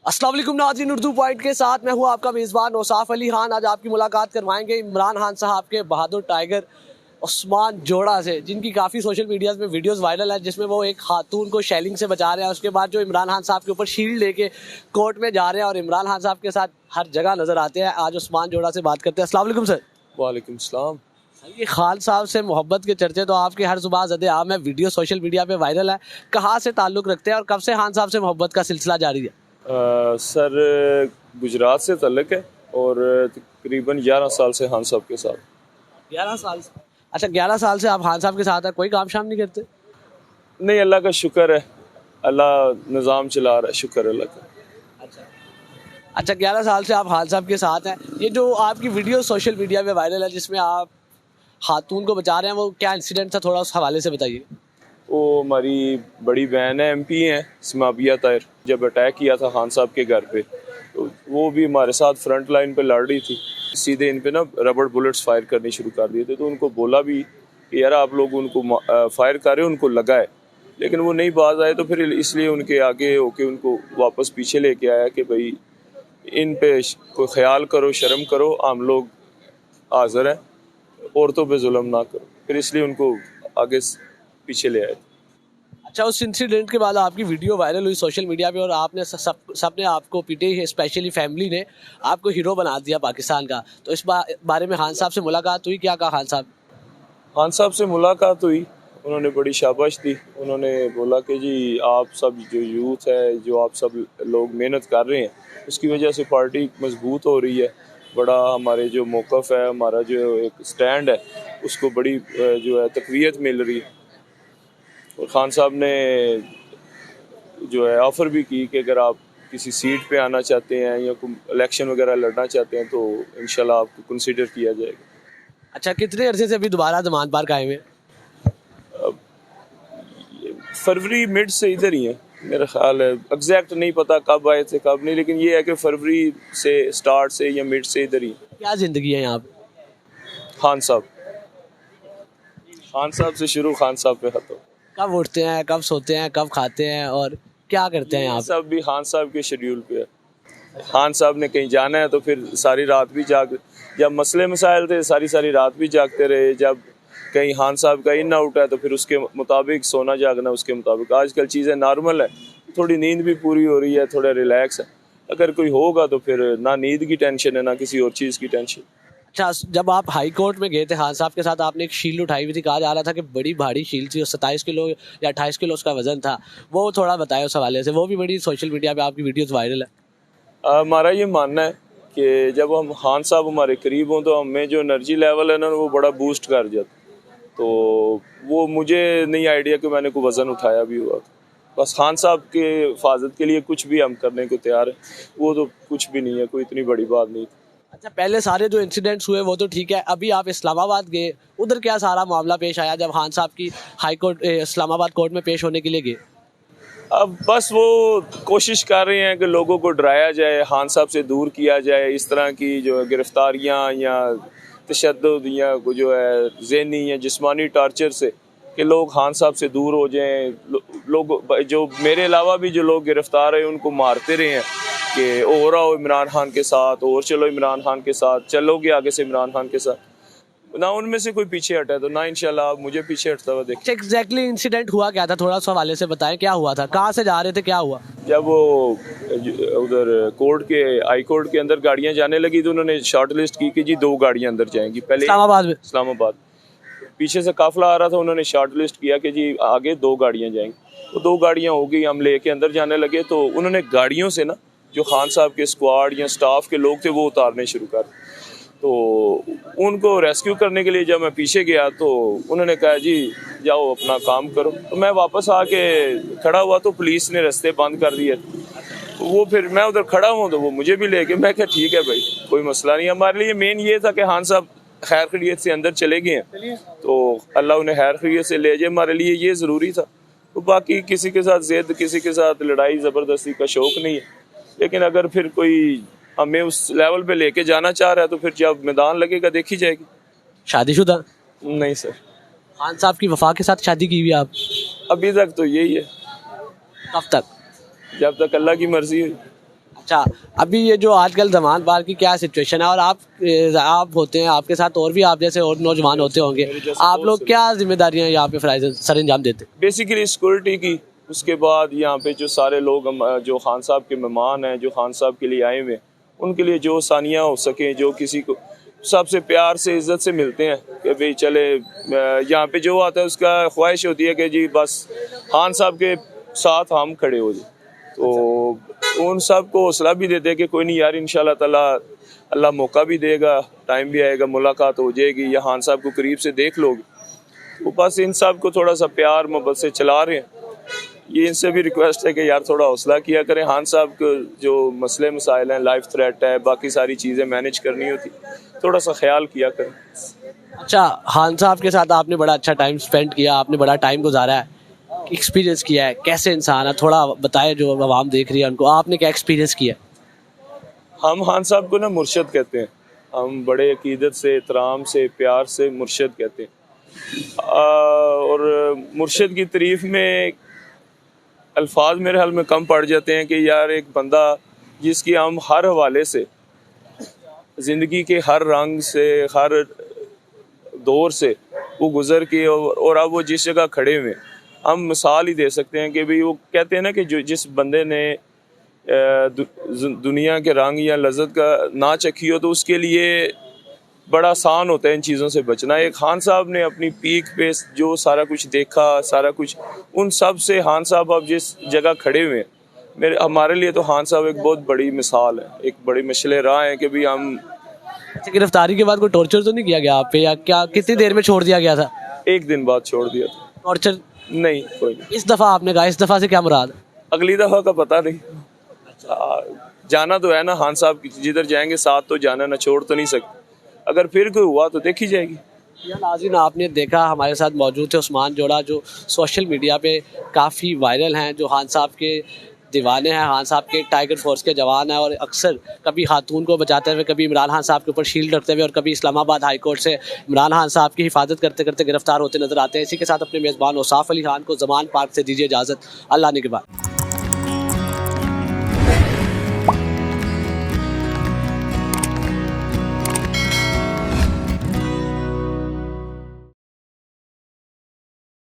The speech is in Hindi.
अस्सलाम वालेकुम नाज़रीन, उर्दू पॉइंट के साथ मैं हूँ आपका मेज़बान औसाफ अली खान। आज आपकी मुलाकात करवाएंगे इमरान खान साहब के बहादुर टाइगर उस्मान जोड़ा से, जिनकी काफ़ी सोशल मीडिया में वीडियोस वायरल है, जिसमें वो एक खातून को शेलिंग से बचा रहे हैं। उसके बाद जो इमरान खान साहब के ऊपर शील्ड लेके कोर्ट में जा रहे हैं और इमरान खान साहब के साथ हर जगह नज़र आते हैं। आज उस्मान जोड़ा से बात करते हैं। अस्सलाम वालेकुम सर। वालेकुम सलाम। ये खान साहब से मोहब्बत के चर्चे तो आपके हर सुबह ज़दे आम है, वीडियो सोशल मीडिया पे वायरल है। कहाँ से ताल्लुक़ रखते हैं और कब से खान साहब से मोहब्बत का सिलसिला जारी है? सर गुजरात से तल्लक है और तकरीबन 11 साल से खान साहब के साथ। 11 साल से? अच्छा, 11 साल से आप खान साहब के साथ हैं, कोई काम शाम नहीं करते? नहीं, अल्लाह का शुक्र है, अल्लाह निज़ाम चला रहा है, शुक्र अल्लाह का। अच्छा, 11 साल से आप खान साहब के साथ हैं। ये जो आपकी वीडियो सोशल मीडिया पे वायरल है जिसमें आप खातून को बचा रहे हैं, वो क्या इंसिडेंट था, थोड़ा उस हवाले से बताइए। वो हमारी बड़ी बहन है, MP हैं समाबिया ताहिर। जब अटैक किया था खान साहब के घर पे, तो वो भी हमारे साथ फ्रंट लाइन पे लड़ रही थी। सीधे इन पे ना रबड़ बुलेट्स फायर करनी शुरू कर दिए थे। तो उनको बोला भी कि यार आप लोग उनको फायर कर रहे हो, उनको लगा है, लेकिन वो नहीं बाज आए। तो फिर इसलिए उनके आगे होके उनको वापस पीछे लेके आया कि भाई इन पे कोई ख्याल करो, शर्म करो, हम लोग हाजिर हैं, औरतों पे जुल्म ना करो। फिर इसलिए उनको आगे पीछे ले आए। अच्छा, उस इंसिडेंट के बाद आपकी वीडियो वायरल हुई सोशल मीडिया पे और आपने सबने आपको पीटे, स्पेशली फैमिली ने आपको हीरो बना दिया पाकिस्तान का। तो इस बारे में खान साहब से मुलाकात हुई, क्या कहा खान साहब? खान साहब से मुलाकात हुई, उन्होंने बड़ी शाबाश दी। उन्होंने बोला कि जी आप सब जो यूथ है, जो आप सब लोग मेहनत कर रहे हैं, उसकी वजह से पार्टी मजबूत हो रही है। बड़ा हमारे जो मौक़िफ़ है, हमारा जो एक स्टैंड है, उसको बड़ी जो है तक़वियत मिल रही है। और ख़ान साहब ने जो है ऑफ़र भी की कि अगर आप किसी सीट पे आना चाहते हैं या कोई इलेक्शन वगैरह लड़ना चाहते हैं तो इंशाल्लाह आपको कंसिडर किया जाएगा। अच्छा, कितने अरसे से अभी दोबारा जमान पर कायम है? फरवरी मिड से इधर ही है मेरा ख्याल है, एग्जैक्ट नहीं पता कब आए थे कब नहीं, लेकिन ये है कि फरवरी से स्टार्ट से या मिड से इधर ही। क्या ज़िंदगी है यहाँ पे? खान साहब से शुरू, खान साहब पे खत्म। कब उठते हैं, कब सोते हैं, कब खाते हैं और क्या करते हैं यहाँ पे? सब भी खान साहब के शेड्यूल पे है। खान साहब ने कहीं जाना है तो फिर सारी रात भी जब मसले मसाइल थे सारी सारी रात भी जागते रहे। जब कहीं खान साहब का इन आउट है तो फिर उसके मुताबिक सोना जागना उसके मुताबिक। आजकल चीज़ें नॉर्मल है, थोड़ी नींद भी पूरी हो रही है, थोड़ा रिलैक्स है। अगर कोई होगा तो फिर ना नींद की टेंशन है ना किसी और चीज़ की टेंशन। अच्छा, जब आप हाई कोर्ट में गए थे खान साहब के साथ, आपने एक शील्ड उठाई हुई थी, कहा जा रहा था कि बड़ी भारी शील्ड थी, 27 किलो या 28 किलो उसका वजन था। वो थोड़ा बताएं उस हवाले से, वो भी बड़ी सोशल मीडिया पे आपकी वीडियोस वायरल है। हमारा ये मानना है कि जब हम खान साहब हमारे करीब हों तो हमें जो एनर्जी लेवल है ना वो बड़ा बूस्ट कर जाता। तो वो मुझे नहीं आइडिया कि मैंने कोई वज़न उठाया भी हुआ। बस खान साहब के हिफाजत के लिए कुछ भी हम करने को तैयार हैं। वो तो कुछ भी नहीं है, कोई इतनी बड़ी बात नहीं। अच्छा, पहले सारे जो इंसिडेंट्स हुए वो तो ठीक है, अभी आप इस्लामाबाद गए, उधर क्या सारा मामला पेश आया जब खान साहब की हाई कोर्ट इस्लामाबाद कोर्ट में पेश होने के लिए गए? अब बस वो कोशिश कर रहे हैं कि लोगों को डराया जाए, खान साहब से दूर किया जाए। इस तरह की जो गिरफ्तारियां या तशद्दुद या जो है ज़हनी या जिस्मानी टार्चर से कि लोग खान साहब से दूर हो जाएं। लोग जो मेरे अलावा भी जो लोग गिरफ्तार हैं उनको मारते रहे हैं कि और आओ इमरान खान के साथ, और चलो इमरान खान के साथ, चलोगे आगे से इमरान खान के साथ। ना उनमें से कोई पीछे हटा तो ना इंशाल्लाह आप मुझे पीछे हटता हुआ देखें। एग्जैक्टली इंसिडेंट हुआ क्या था, थोड़ा सा हवाले से बताएं, क्या हुआ था, कहाँ से जा रहे थे, क्या हुआ? जब वो उधर कोर्ट के हाई कोर्ट के अंदर गाड़ियां जाने लगी तो उन्होंने शॉर्ट लिस्ट की कि जी 2 गाड़ियां अंदर जाएंगी। पहले इस्लामाबाद पीछे से काफिला आ रहा था, उन्होंने शॉर्ट लिस्ट किया कि जी आगे 2 गाड़ियां जाएंगी। तो 2 गाड़ियां हो गई, हम लेके अंदर जाने लगे तो उन्होंने गाड़ियों से ना जो खान साहब के स्क्वाड या स्टाफ के लोग थे वो उतारने शुरू कर। तो उनको रेस्क्यू करने के लिए जब मैं पीछे गया तो उन्होंने कहा जी जाओ अपना काम करो। तो मैं वापस आके खड़ा हुआ तो पुलिस ने रास्ते बंद कर दिए। तो वो फिर मैं उधर खड़ा हूँ तो वो मुझे भी लेके, मैं क्या ठीक है भाई कोई मसला नहीं। हमारे लिए मेन ये था कि खान साहब खैर खैरियत से अंदर चले गए हैं तो अल्लाह उन्हें खैर खैरियत से ले जाए, हमारे लिए ये ज़रूरी था। तो बाकी किसी के साथ ज़िद, किसी के साथ लड़ाई ज़बरदस्ती का शौक़ नहीं है। लेकिन अगर फिर कोई हमें उस लेवल पे लेके जाना चाह रहा है तो फिर जब मैदान लगेगा देखी जाएगी। शादीशुदा? नहीं सर। खान साहब की वफा के साथ शादी की हुई आप? अभी तक तो यही है। कब तक? जब तक अल्लाह की मर्जी हुई। अच्छा, अभी ये जो आजकल जमान पार की क्या सिचुएशन है, और आप होते हैं, आपके साथ और भी आप जैसे और नौजवान होते होंगे, आप लोग क्या जिम्मेदारियां यहाँ पे फराइज सर अंजाम देते हैं? बेसिकली सिक्योरिटी की, उसके बाद यहाँ पे जो सारे लोग जो खान साहब के मेहमान हैं, जो खान साहब के लिए आए हुए हैं, उनके लिए जो आसानियाँ हो सकें, जो किसी को सबसे प्यार से इज़्ज़त से मिलते हैं कि भाई चले यहाँ पे जो आता है उसका ख्वाहिश होती है कि जी बस खान साहब के साथ हम खड़े हो जाए। तो उन सब को हौसला भी देते हैं कि कोई नहीं यार, इंशाल्लाह ताला अल्लाह मौका भी देगा, टाइम भी आएगा, मुलाकात हो जाएगी या खान साहब को करीब से देख लोगे। तो बस इन सब को थोड़ा सा प्यार मोहब्बत से चला रहे हैं। ये इनसे भी रिक्वेस्ट है कि यार थोड़ा हौसला किया करें। खान साहब को जो मसले मसाइल हैं, लाइफ थ्रेट है, बाकी सारी चीज़ें मैनेज करनी होती, थोड़ा सा ख्याल किया करें। अच्छा, खान साहब के साथ आपने बड़ा अच्छा टाइम स्पेंड किया, आपने बड़ा टाइम गुजारा है, एक्सपीरियंस किया है, कैसे इंसान है थोड़ा बताए जो आवाम देख रही है उनको, आपने क्या एक्सपीरियंस किया? हम खान साहब को ना मुर्शद कहते हैं, हम बड़े अकीदत से, एहतराम से, प्यार से मुर्शद कहते हैं। और मुर्शद की तारीफ में अल्फाज मेरे हाल में कम पड़ जाते हैं कि यार एक बंदा जिसकी हम हर हवाले से, ज़िंदगी के हर रंग से, हर दौर से वो गुज़र के और अब वो जिस जगह खड़े हुए, हम मिसाल ही दे सकते हैं कि भाई वो कहते हैं ना कि जो जिस बंदे ने दुनिया के रंग या लज्जत का ना चखी हो तो उसके लिए बड़ा आसान होता है इन चीज़ों से बचना। एक खान साहब ने अपनी पीक पे जो सारा कुछ देखा, सारा कुछ, उन सब से खान साहब अब जिस जगह खड़े हुए हैं, हमारे लिए तो खान साहब एक बहुत बड़ी मिसाल है, एक बड़ी मशले राह है कि भाई हम। गिरफ्तारी के बाद कोई टॉर्चर तो नहीं किया गया आप पे, या क्या कितनी देर में छोड़ दिया गया था? 1 दिन बाद छोड़ दिया था। टॉर्चर नहीं, कोई नहीं। इस दफ़ा आपने कहा, इस दफ़ा से क्या मुराद? अगली दफ़ा का पता नहीं। जाना तो है ना, खान साहब जिधर जाएंगे साथ तो जाना, ना छोड़ तो नहीं सकते। अगर फिर कोई हुआ तो देखी जाएगी। या नाज़रीन, आपने देखा हमारे साथ मौजूद थे उस्मान जोड़ा, जो सोशल मीडिया पे काफ़ी वायरल हैं, जो खान साहब के दीवाने हैं, खान साहब के टाइगर फोर्स के जवान हैं, और अक्सर कभी खातून को बचाते हुए, कभी इमरान खान साहब के ऊपर शील्ड रखते हुए, और कभी इस्लामाबाद हाई कोर्ट से इमरान खान साहब की हिफाजत करते करते गिरफ्तार होते नजर आते हैं। इसी के साथ अपने मेज़बान औसाफ अली खान को ज़मान पार्क से दीजिए इजाज़त। अल्लाह ने के बाद।